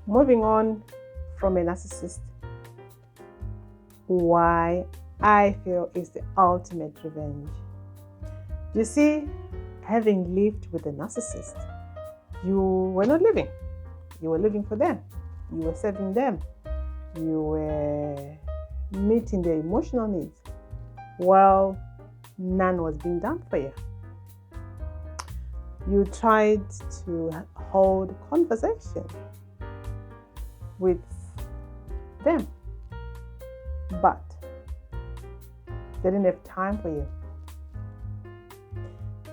Moving on from a narcissist, why I feel is the ultimate revenge. You see, having lived with a narcissist, you were not living. You were living for them. You were serving them. You were meeting their emotional needs. Well, none was being done for you. You tried to hold conversation with them, but they didn't have time for you.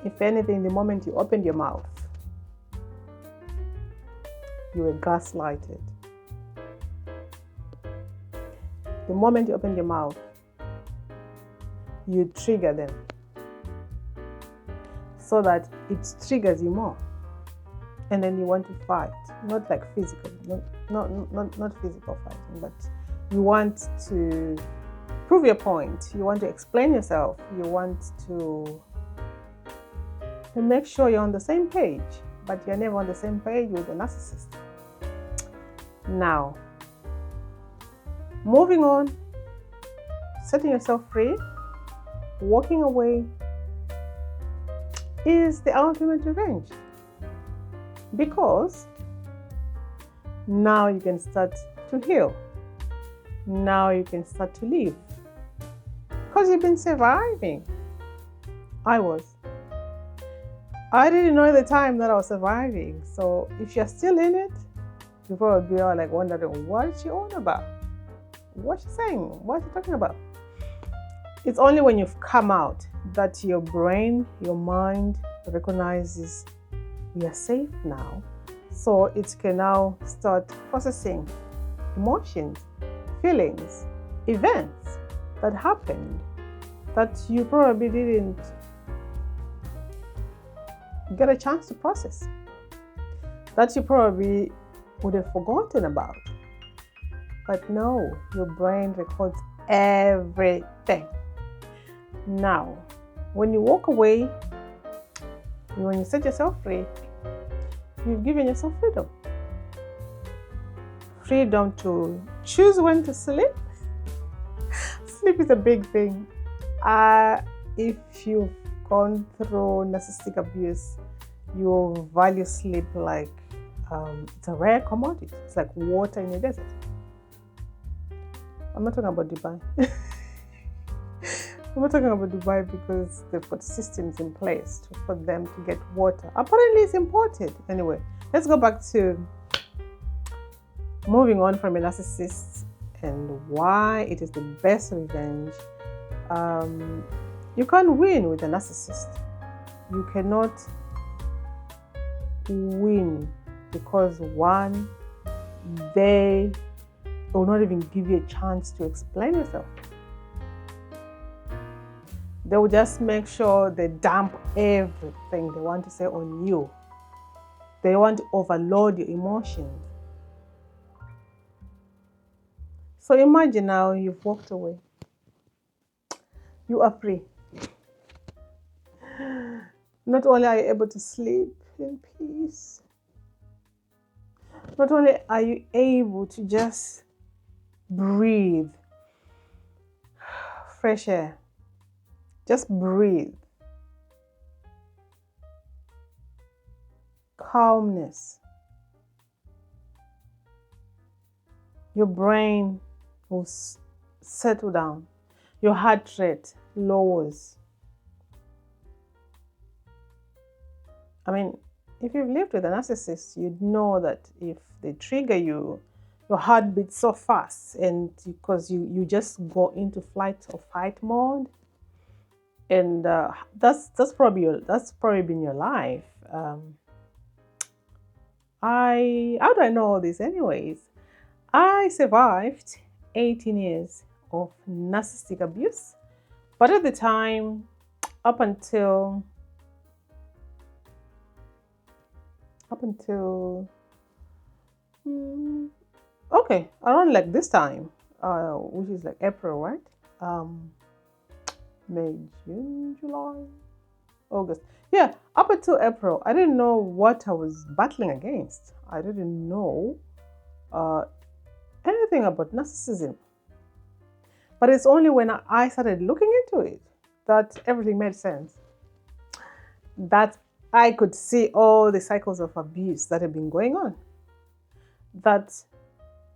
If anything, the moment you opened your mouth, you were gaslighted. The moment you opened your mouth, you trigger them so that it triggers you more. And then you want to fight, not like physical, not physical fighting, but you want to prove your point. You want to explain yourself. You want to make sure you're on the same page, but you're never on the same page with a narcissist. Now, moving on, setting yourself free, walking away is the ultimate revenge, because now you can start to heal. Now you can start to live, because you've been surviving. I didn't know at the time that I was surviving. So if you're still in it, you probably are like wondering, what is she on about? What's she saying? What is she talking about? It's only when you've come out that your brain, your mind recognizes we are safe now. So it can now start processing emotions, feelings, events that happened that you probably didn't get a chance to process, that you probably would have forgotten about. But no, your brain records everything. Now, when you walk away, when you set yourself free, you've given yourself freedom. Freedom to choose when to sleep. Sleep is a big thing. If you've gone through narcissistic abuse, you value sleep like it's a rare commodity. It's like water in a desert. I'm not talking about Dubai. I'm not talking about Dubai because they've got systems in place for them to get water. Apparently it's imported. Anyway, let's go back to moving on from a narcissist and why it is the best revenge. You can't win with a narcissist. You cannot win because one, they will not even give you a chance to explain yourself. They will just make sure they dump everything they want to say on you. They want to overload your emotions. So imagine now you've walked away. You are free. Not only are you able to sleep in peace, not only are you able to just breathe fresh air, just breathe, calmness. Your brain will settle down. Your heart rate lowers. I mean, if you've lived with a narcissist, you'd know that if they trigger you, your heart beats so fast, and because you just go into flight or fight mode, and that's probably been your life. How do I know all this? Anyways, I survived 18 years of narcissistic abuse, but at the time, up until around like this time, which is like April, right? May, June, July, August. Yeah, up until April, I didn't know what I was battling against. I didn't know anything about narcissism. But it's only when I started looking into it that everything made sense. That I could see all the cycles of abuse that have been going on. That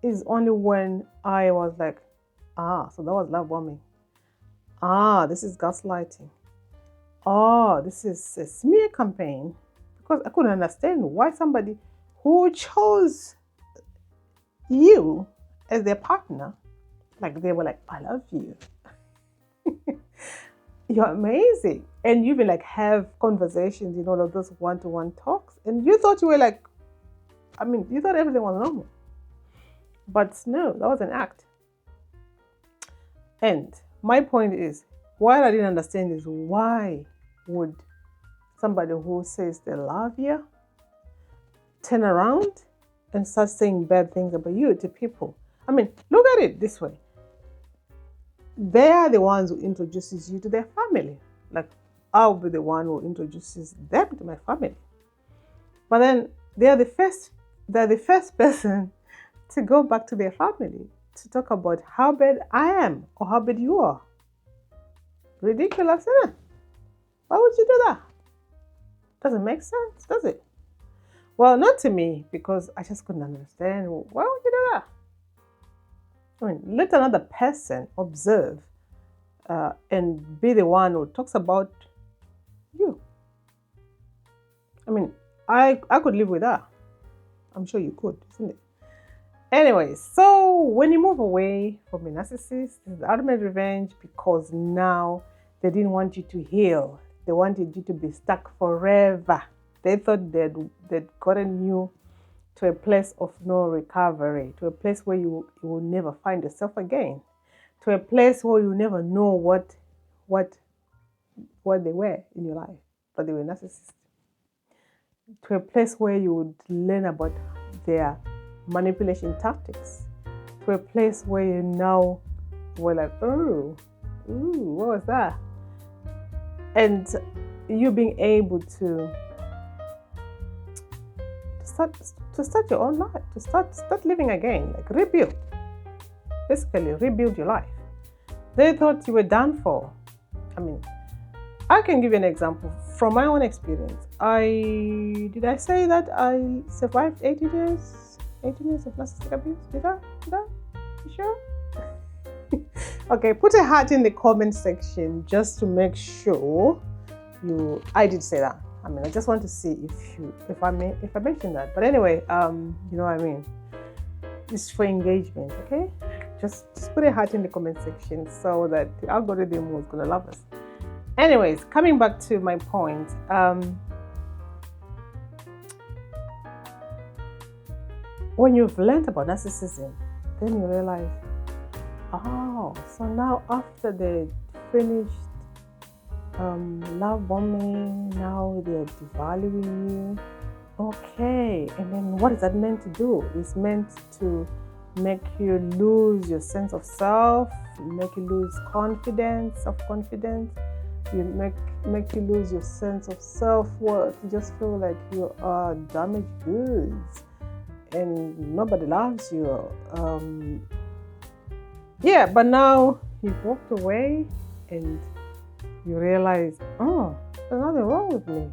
is only when I was like, so that was love bombing. This is gaslighting. This is a smear campaign. Because I couldn't understand why somebody who chose you as their partner, like they were like, I love you. You're amazing. And you even like have conversations, those one-to-one talks. And you thought you were like, you thought everything was normal. But no, that was an act. And my point is, what I didn't understand is why would somebody who says they love you turn around and start saying bad things about you to people? Look at it this way. They are the ones who introduces you to their family. Like, I'll be the one who introduces them to my family. But then they're the first person to go back to their family to talk about how bad I am or how bad you are. Ridiculous, isn't it? Why would you do that? Doesn't make sense, does it? Well, not to me, because I just couldn't understand. Why would you do that? Let another person observe and be the one who talks about you. I could live with that. I'm sure you could, isn't it? Anyway, so when you move away from a narcissist, it's the ultimate revenge, because now they didn't want you to heal. They wanted you to be stuck forever. They thought they'd gotten you to a place of no recovery, to a place where you will never find yourself again, to a place where you never know what they were in your life, but they were narcissists, to a place where you would learn about their manipulation tactics, to a place where you now were like, ooh, what was that? And you being able to start your own life, to start living again, like rebuild. Basically, rebuild your life. They thought you were done for. I can give you an example from my own experience. Did I say that I survived 18 years of narcissistic abuse? Did I? You sure? Okay, put a heart in the comment section just to make sure I did say that. I just want to see if I mentioned that. But anyway, you know what I mean. It's for engagement, okay? Just put a heart in the comment section so that the algorithm was gonna love us. Anyways, coming back to my point, when you've learned about narcissism, then you realize, so now after they finished love bombing, now they're devaluing you. Okay, and then what is that meant to do? It's meant to make you lose your sense of self, make you lose self-confidence. You make you lose your sense of self-worth. You just feel like you are damaged goods and nobody loves you. But now you've walked away and you realize, there's nothing wrong with me.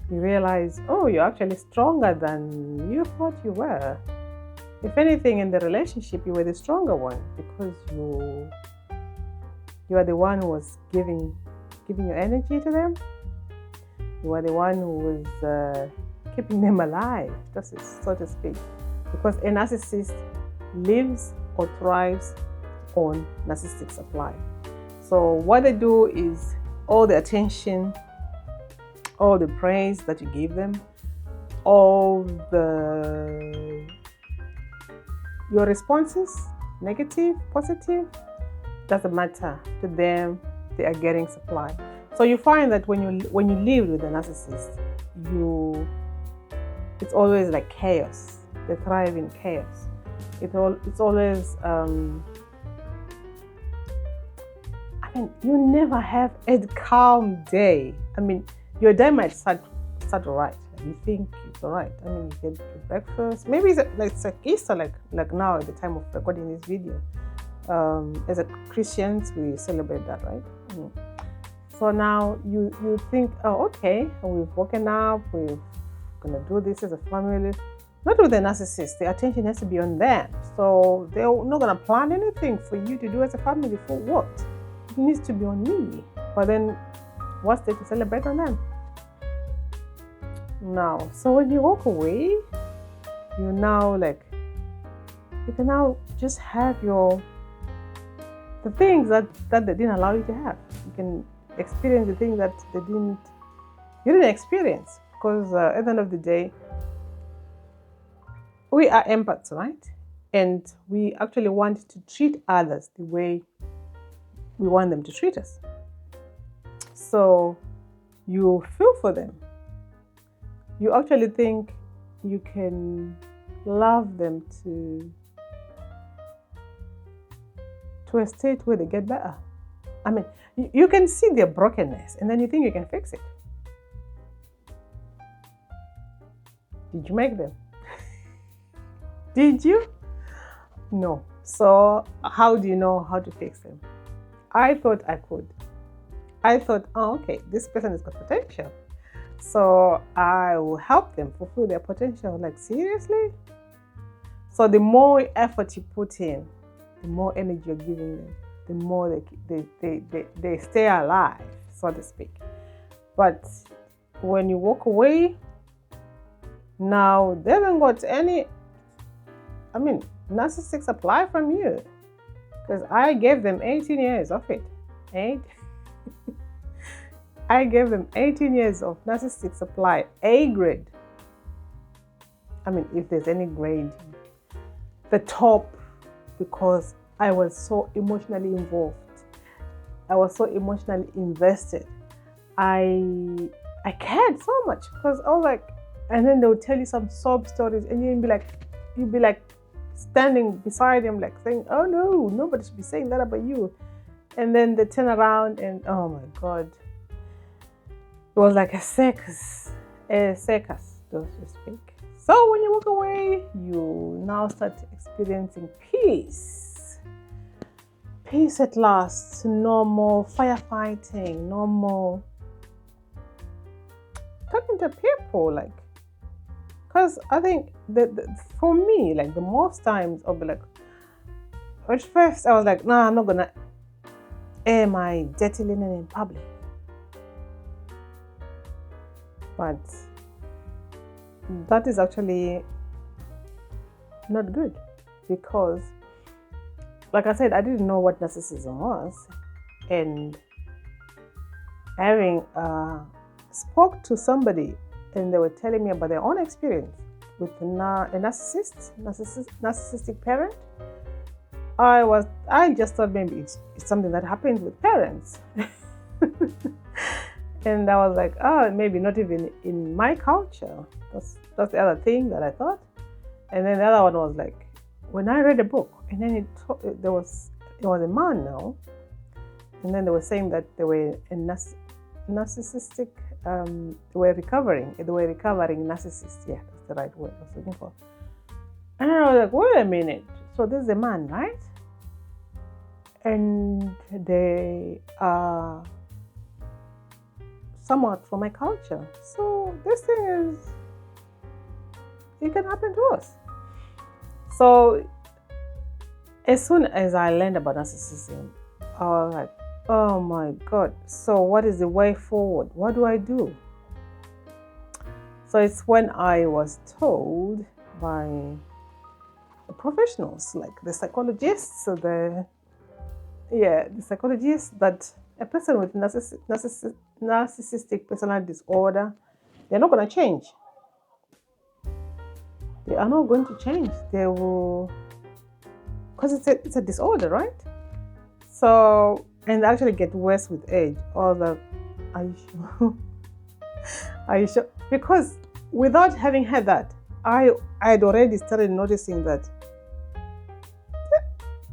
You realize, you're actually stronger than you thought you were. If anything, in the relationship, you were the stronger one, because you are the one who was giving your energy to them. You are the one who was keeping them alive, so to speak. Because a narcissist lives or thrives on narcissistic supply. So what they do is all the attention, all the praise that you give them, all your responses, negative, positive, doesn't matter to them. They are getting supply. So you find that when you live with a narcissist, it's always like chaos. They thrive in chaos. It's always you never have a calm day. Your day might start right. You think it's all right. I mean, you get your breakfast. Maybe it's like Easter, like now at the time of recording this video. As a Christians, we celebrate that, right? So now you think, oh, okay, we've woken up, we're gonna do this as a family. Not with the narcissist. The attention has to be on them. So they're not gonna plan anything for you to do as a family. For what? It needs to be on me. But then, what's there to celebrate on them? Now, so when you walk away, you can now just have the things that they didn't allow you to have. You can experience the things that you didn't experience, because at the end of the day, we are empaths, right? And we actually want to treat others the way we want them to treat us. So you feel for them. You actually think you can love them to a state where they get better. I mean, you can see their brokenness and then you think you can fix it. Did you make them? Did you? No. So how do you know how to fix them? I thought I could. I thought, oh, okay, this person has got potential. So I will help them fulfill their potential. Like, seriously? So the more effort you put in, the more energy you're giving them, the more they stay alive, so to speak. But when you walk away, now they haven't got any, narcissistic supply from you. Because I gave them 18 years of it. I gave them 18 years of narcissistic supply, A grade. If there's any grade, the top, because I was so emotionally involved. I was so emotionally invested. I cared so much, because I was like, and then they would tell you some sob stories, and you'd be like standing beside him, like saying, oh no, nobody should be saying that about you. And then they turn around and, oh my God. It was like a circus, so to speak. So when you walk away, you now start experiencing peace. Peace at last. No more firefighting, no more talking to people, because I think that for me, the most times I'll be like, at first I was like, nah, I'm not gonna air my dirty linen in public. But that is actually not good, because, like I said, I didn't know what narcissism was, and having spoke to somebody and they were telling me about their own experience with a narcissistic parent, I just thought maybe it's something that happens with parents. And I was like, oh, maybe not even in my culture. That's the other thing that I thought. And then the other one was like, when I read a book, and then it was a man now, and then they were saying that they were a narcissistic, they were recovering narcissists. Yeah, that's the right word I was looking for. And I was like, wait a minute. So this is a man, right? And they are somewhat from my culture. So this thing it can happen to us. So as soon as I learned about narcissism, I was like, oh my God. So what is the way forward? What do I do? So it's when I was told by the professionals, like the psychologists, the psychologists, that a person with narcissistic personality disorder, they're not going to change. They are not going to change. They will, because it's a disorder, right? So, and they actually get worse with age. Are you sure? Are you sure? Because without having had that, I had already started noticing that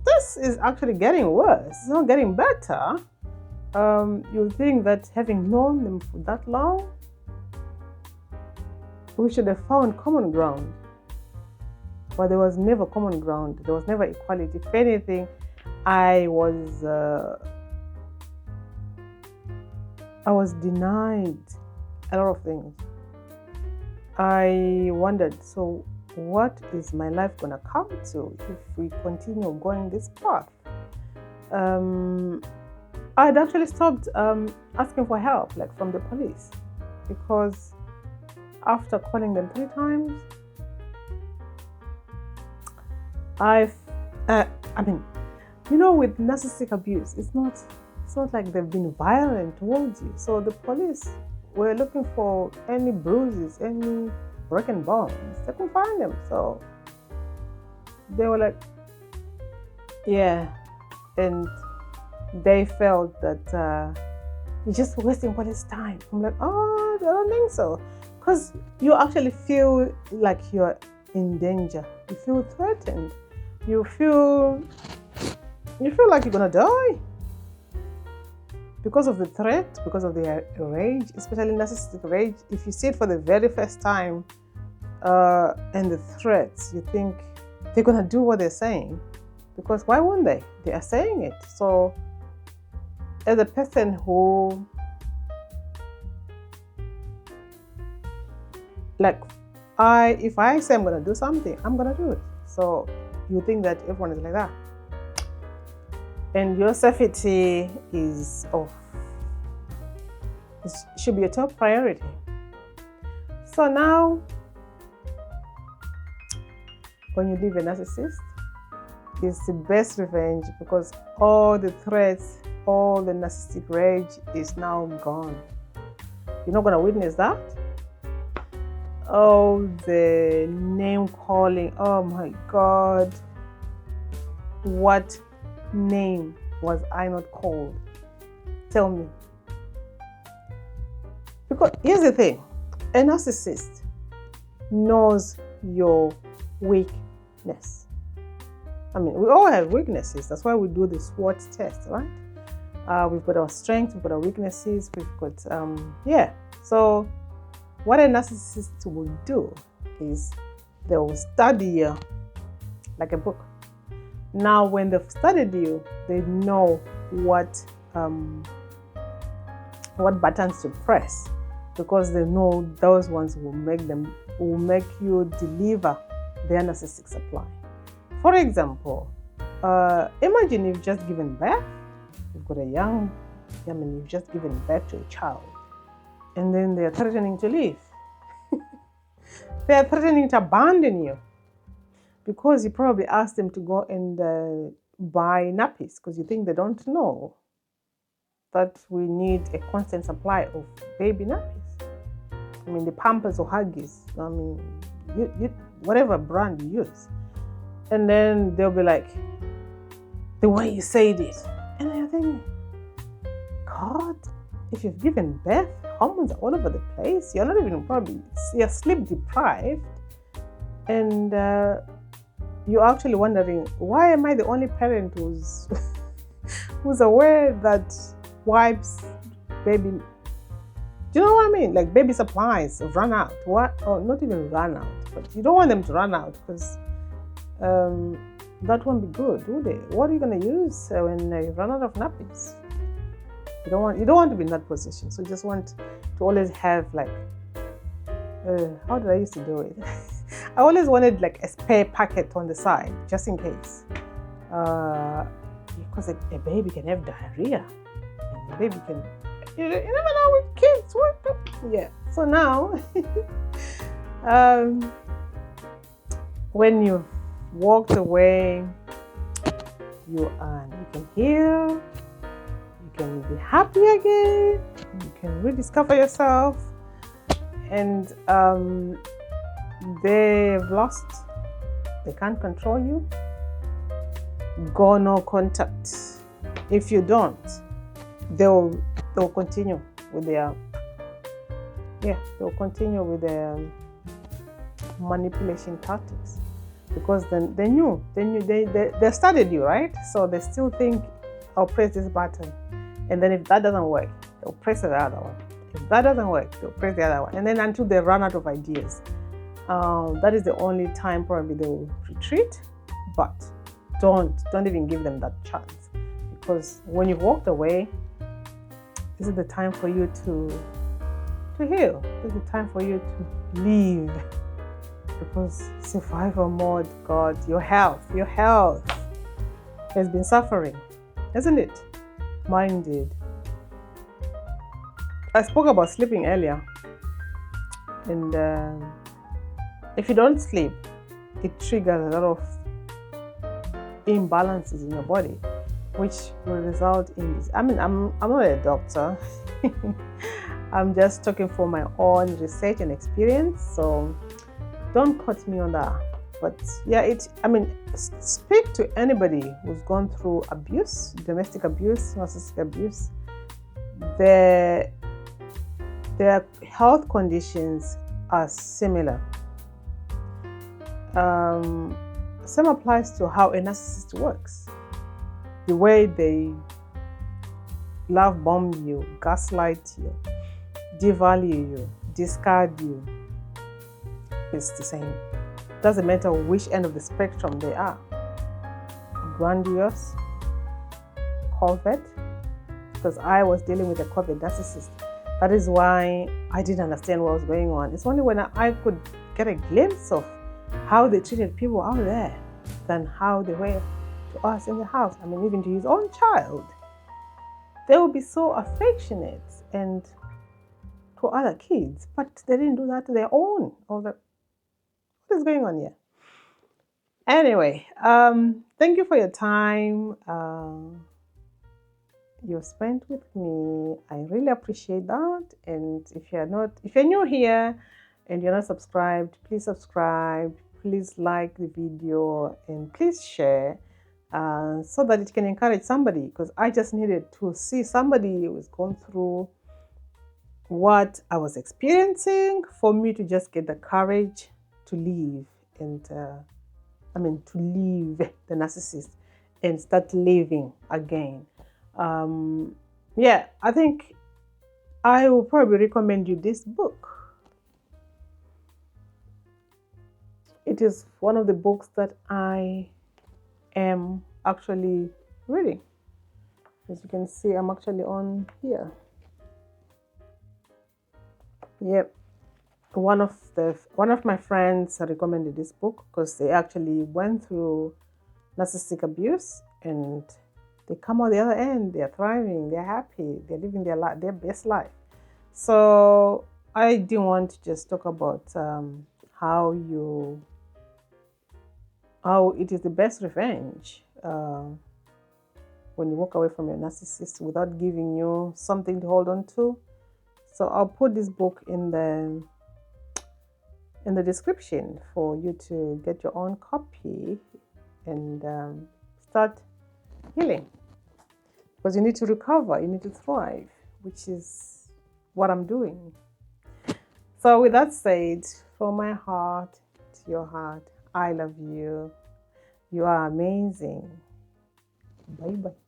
this is actually getting worse. It's not getting better. You think that having known them for that long, We should have found common ground. But there was never common ground. There was never equality. If anything, I was denied a lot of things. I wondered, so what is my life gonna come to if we continue going this path? I'd actually stopped asking for help, like from the police, because after calling them 3 times, with narcissistic abuse, it's not like they've been violent towards you. So the police were looking for any bruises, any broken bones. They couldn't find them. So they were like, yeah. And they felt that you're just wasting police time. I'm like, oh, I don't think so. Because you actually feel like you're in danger. You feel threatened. You feel like you're gonna die because of the threat, because of the rage, especially narcissistic rage. If you see it for the very first time, and the threats, you think they're gonna do what they're saying, because why wouldn't they? They are saying it. So, as a person who, if I say I'm gonna do something, I'm gonna do it. So you think that everyone is like that, and your safety should be a top priority. So now, when you leave a narcissist, it's the best revenge, because all the threats, all the narcissistic rage is now gone. You're not gonna witness that. Oh, the name calling. Oh my God. What name was I not called? Tell me. Because here's the thing. A narcissist knows your weakness. We all have weaknesses. That's why we do the SWOT test, right? We've got our strengths, we've got our weaknesses, we've got, So what a narcissist will do is they will study you like a book. Now, when they've studied you, they know what buttons to press, because they know those ones will make you deliver their narcissistic supply. For example, imagine you've just given birth. You've got you've just given birth to a child, and then they're threatening to leave. They are threatening to abandon you because you probably asked them to go and buy nappies, because you think they don't know that we need a constant supply of baby nappies. The Pampers or Huggies, whatever brand you use. And then they'll be like, the way you said it. And then you're thinking, God, if you've given birth, hormones are all over the place. You're not even you're sleep deprived. And you're actually wondering, why am I the only parent who's aware that wipes, baby, do you know what I mean? Like baby supplies run out. Or not even run out, but you don't want them to run out, because that won't be good, would it? What are you going to use when you run out of nappies? You don't want to be in that position. So you just want to always have how did I used to do it? I always wanted like a spare packet on the side, just in case. Because a baby can have diarrhea. And a baby can, you never know with kids. Yeah. So now, when you've walked away, you can heal, you can be happy again, you can rediscover yourself, and they've lost, they can't control you. Go no contact. If you don't, they'll continue with their manipulation tactics. Because they studied you, right? So they still think, I'll press this button, and then if that doesn't work, they'll press the other one. If that doesn't work, they'll press the other one, and then until they run out of ideas. That is the only time probably they will retreat, but don't even give them that chance, because when you've walked away, this is the time for you to heal. This is the time for you to leave, because survival mode, God, your health has been suffering, hasn't it? Mine did. I spoke about sleeping earlier, and if you don't sleep, it triggers a lot of imbalances in your body, which will result in this. I mean, I'm not a doctor. I'm just talking from my own research and experience, so don't quote me on that. But yeah, speak to anybody who's gone through abuse, domestic abuse, narcissistic abuse. Their health conditions are similar. Same applies to how a narcissist works. The way they love bomb you, gaslight you, devalue you, discard you, it's the same. Doesn't matter which end of the spectrum they are. Grandiose, covert, because I was dealing with a covert narcissist. That is why I didn't understand what was going on. It's only when I could get a glimpse of how they treated people out there than how they were to us in the house. I mean, even to his own child. They would be so affectionate and to other kids, but they didn't do that to their own. What is going on here? Anyway, thank you for your time you spent with me. I really appreciate that. And if you're new here and you're not subscribed, please subscribe. Please like the video and please share so that it can encourage somebody, because I just needed to see somebody who was going through what I was experiencing for me to just get the courage to leave and to leave the narcissist and start living again. Yeah, I think I will probably recommend you this book. It is one of the books that I am actually reading. As you can see, I'm actually on here. Yep. One of my friends recommended this book because they actually went through narcissistic abuse and they come out the other end. They're thriving. They're happy. They're living their best life. So I didn't want to just talk about how it is the best revenge when you walk away from your narcissist without giving you something to hold on to. So I'll put this book in the description for you to get your own copy and start healing, because you need to recover, you need to thrive, which is what I'm doing. So with that said, from my heart to your heart, I love you. You are amazing. Bye bye.